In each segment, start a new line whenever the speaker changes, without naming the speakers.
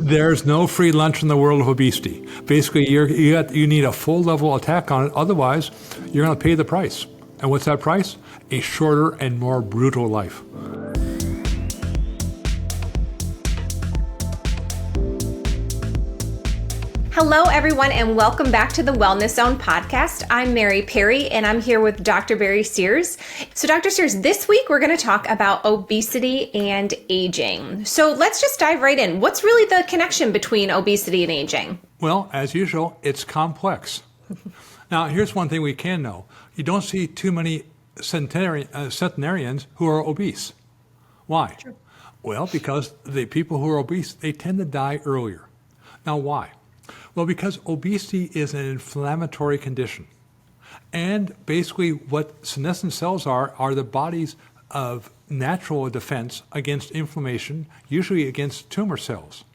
There's no free lunch in the world of obesity. Basically, you need a full level attack on it. Otherwise, you're going to pay the price. And what's that price? A shorter and more brutal life.
Hello, everyone, and welcome back to the Wellness Zone podcast. I'm Mary Perry, and I'm here with Dr. Barry Sears. So, Dr. Sears, this week we're going to talk about obesity and aging. So let's just dive right in. What's really the connection between obesity and aging?
Well, as usual, it's complex. Now, here's one thing we can know. You don't see too many centenarians who are obese. Why? Sure. Well, because the people who are obese, they tend to die earlier. Now, why? Well, because obesity is an inflammatory condition. And basically what senescent cells are the body's of natural defense against inflammation, usually against tumor cells.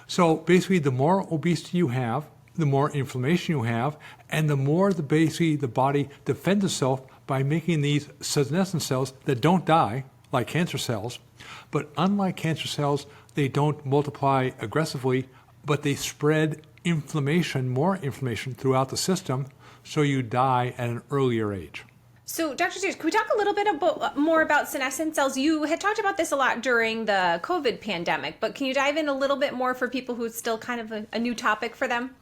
So basically the more obesity you have, the more inflammation you have, and the more the body defends itself by making these senescent cells that don't die, like cancer cells. But unlike cancer cells, they don't multiply aggressively, but they spread more inflammation throughout the system, so you die at an earlier age.
So, Dr. Sears, can we talk a little bit more about senescent cells? You had talked about this a lot during the COVID pandemic, but can you dive in a little bit more for people who it's still kind of a new topic for them?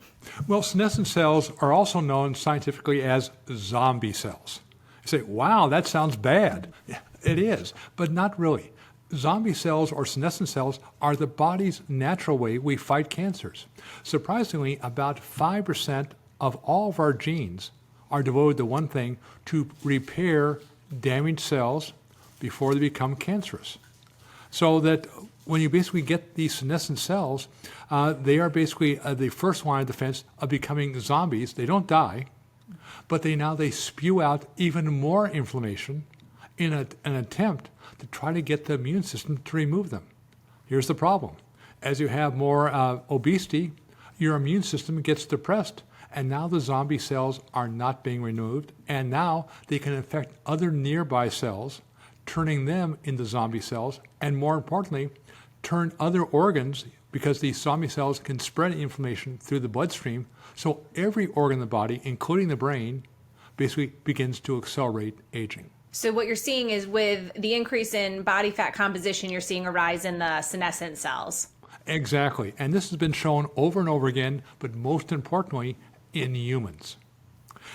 Well, senescent cells are also known scientifically as zombie cells. You say, wow, that sounds bad. Yeah, it is, but not really. Zombie cells or senescent cells are the body's natural way we fight cancers. Surprisingly, about 5% of all of our genes are devoted to one thing, to repair damaged cells before they become cancerous. So that when you basically get these senescent cells, they are basically the first line of defense of becoming zombies. They don't die, but they spew out even more inflammation in an attempt to try to get the immune system to remove them. Here's the problem. As you have more obesity, your immune system gets depressed, and now the zombie cells are not being removed, and now they can infect other nearby cells, turning them into zombie cells, and more importantly, turn other organs, because these zombie cells can spread inflammation through the bloodstream, so every organ in the body, including the brain, basically begins to accelerate aging.
So what you're seeing is with the increase in body fat composition, you're seeing a rise in the senescent cells.
Exactly. And this has been shown over and over again, but most importantly, in humans.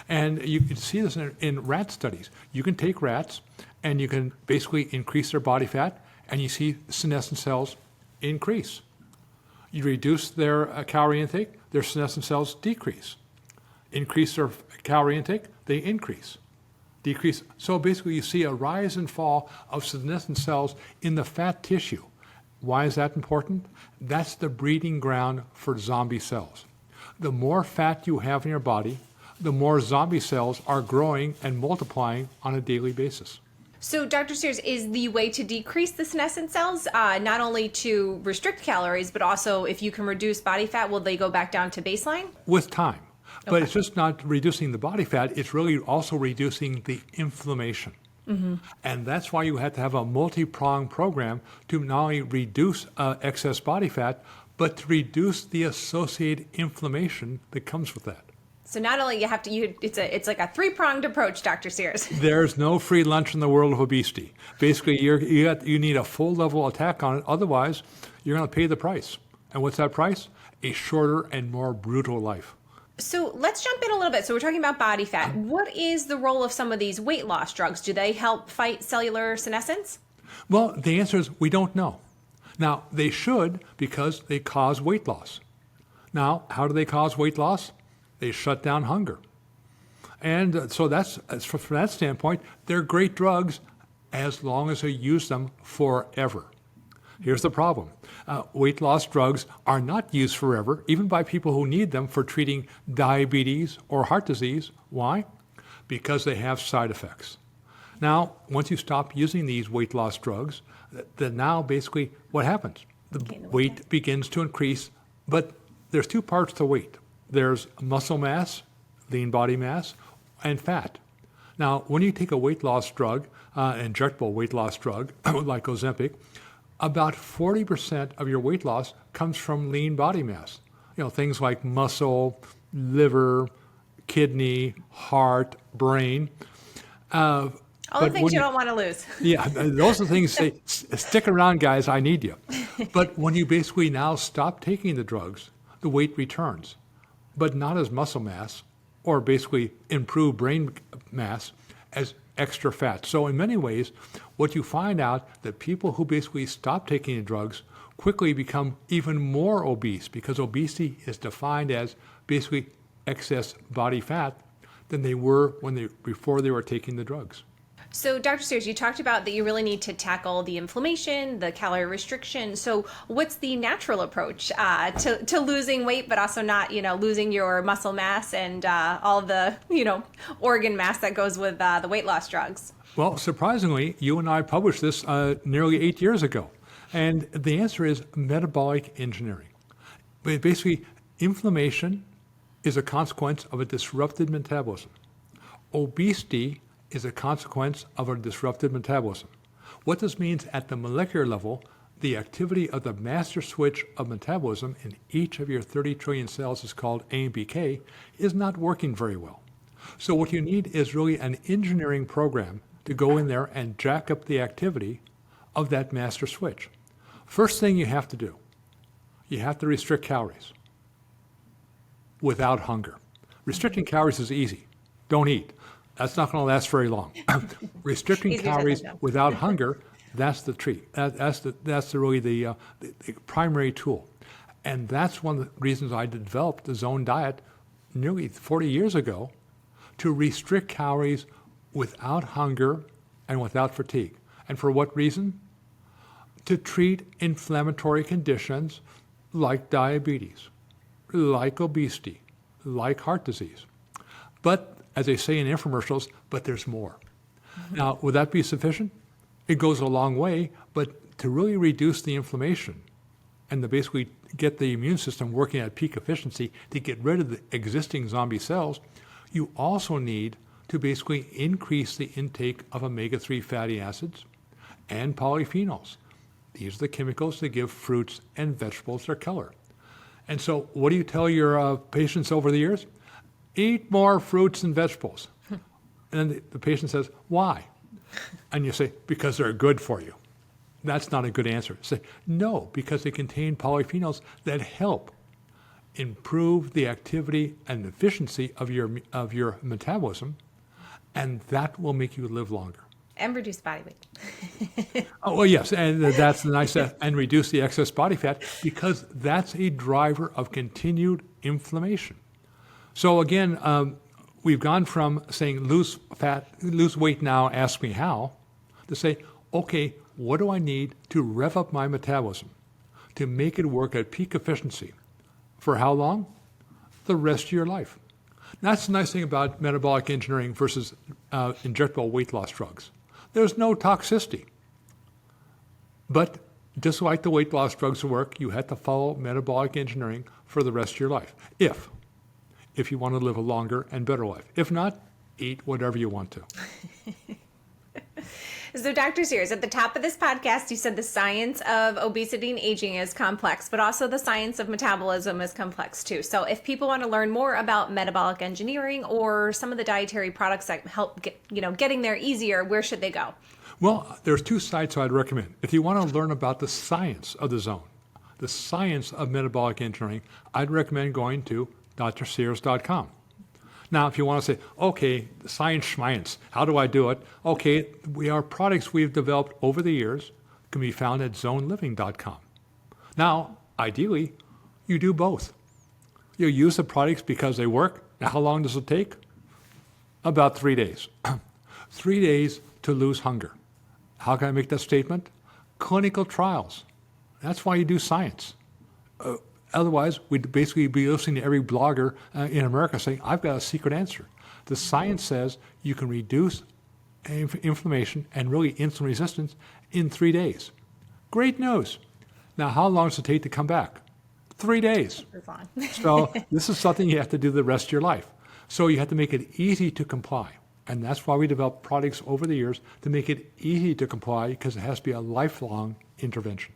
And you can see this in rat studies. You can take rats and you can basically increase their body fat, and you see senescent cells increase. You reduce their calorie intake, their senescent cells decrease. Increase their calorie intake, they increase. Decrease. So basically you see a rise and fall of senescent cells in the fat tissue. Why is that important? That's the breeding ground for zombie cells. The more fat you have in your body, the more zombie cells are growing and multiplying on a daily basis.
So, Dr. Sears, is the way to decrease the senescent cells not only to restrict calories, but also if you can reduce body fat, will they go back down to baseline?
With time. But it's just not reducing the body fat, it's really also reducing the inflammation. Mm-hmm. And that's why you have to have a multi-pronged program to not only reduce excess body fat, but to reduce the associated inflammation that comes with that.
So not only it's like a three-pronged approach, Dr. Sears.
There's no free lunch in the world of obesity. Basically, you need a full level attack on it. Otherwise, you're going to pay the price. And what's that price? A shorter and more brutal life.
So let's jump in a little bit. So we're talking about body fat. What is the role of some of these weight loss drugs? Do they help fight cellular senescence?
Well, the answer is we don't know. Now, they should, because they cause weight loss. Now, how do they cause weight loss? They shut down hunger. And so from that standpoint, they're great drugs as long as you use them forever. Here's the problem. Weight loss drugs are not used forever, even by people who need them for treating diabetes or heart disease. Why? Because they have side effects. Now, once you stop using these weight loss drugs, then now basically what happens? The weight begins to increase, but there's two parts to weight. There's muscle mass, lean body mass, and fat. Now, when you take a weight loss drug, an injectable weight loss drug like Ozempic, about 40% of your weight loss comes from lean body mass. Things like muscle, liver, kidney, heart, brain.
All the things you don't want to lose.
Yeah, those are the things say, stick around, guys, I need you. But when you basically now stop taking the drugs, the weight returns, but not as muscle mass or basically improved brain mass, as extra fat. So in many ways, what you find out that people who basically stop taking the drugs quickly become even more obese, because obesity is defined as basically excess body fat than they were before they were taking the drugs.
So, Dr. Sears, you talked about that you really need to tackle the inflammation, the calorie restriction. So, what's the natural approach to losing weight, but also not, losing your muscle mass and all the, organ mass that goes with the weight loss drugs?
Well, surprisingly, you and I published this nearly 8 years ago. And the answer is metabolic engineering. But basically, inflammation is a consequence of a disrupted metabolism. Obesity is a consequence of a disrupted metabolism. What this means at the molecular level, the activity of the master switch of metabolism in each of your 30 trillion cells is called AMPK, is not working very well. So what you need is really an engineering program to go in there and jack up the activity of that master switch. First thing you have to do, you have to restrict calories without hunger. Restricting calories is easy. Don't eat. That's not going to last very long. Restricting calories without hunger, that's the treat. That's really the primary tool. And that's one of the reasons I developed the Zone diet nearly 40 years ago, to restrict calories without hunger and without fatigue. And for what reason? To treat inflammatory conditions like diabetes, like obesity, like heart disease. But as they say in infomercials, but there's more. Mm-hmm. Now, would that be sufficient? It goes a long way, but to really reduce the inflammation and to basically get the immune system working at peak efficiency to get rid of the existing zombie cells, you also need to basically increase the intake of omega-3 fatty acids and polyphenols. These are the chemicals that give fruits and vegetables their color. And so what do you tell your patients over the years? Eat more fruits and vegetables. And the patient says, why? And you say, because they're good for you. That's not a good answer. Say, no, because they contain polyphenols that help improve the activity and efficiency of your metabolism, and that will make you live longer.
And reduce body weight.
Oh, well, yes, and that's the nice, and reduce the excess body fat, because that's a driver of continued inflammation. So again, we've gone from saying lose weight now, ask me how, to say, okay, what do I need to rev up my metabolism to make it work at peak efficiency? For how long? The rest of your life. That's the nice thing about metabolic engineering versus injectable weight loss drugs. There's no toxicity. But just like the weight loss drugs work, you have to follow metabolic engineering for the rest of your life, if you want to live a longer and better life. If not, eat whatever you want to.
So, Dr. Sears, at the top of this podcast, you said the science of obesity and aging is complex, but also the science of metabolism is complex too. So if people want to learn more about metabolic engineering or some of the dietary products that help getting there easier, where should they go?
Well, there's two sites I'd recommend. If you want to learn about the science of the zone, the science of metabolic engineering, I'd recommend going to drsears.com. Now, if you want to say, okay, science, how do I do it? Okay, our products we've developed over the years can be found at zoneliving.com. Now, ideally, you do both. You use the products because they work. Now, how long does it take? About 3 days. 3 days to lose hunger. How can I make that statement? Clinical trials. That's why you do science. Otherwise, we'd basically be listening to every blogger in America saying, I've got a secret answer. The science says you can reduce inflammation and really insulin resistance in 3 days. Great news. Now, how long does it take to come back? 3 days. So this is something you have to do the rest of your life. So you have to make it easy to comply. And that's why we developed products over the years to make it easy to comply, because it has to be a lifelong intervention.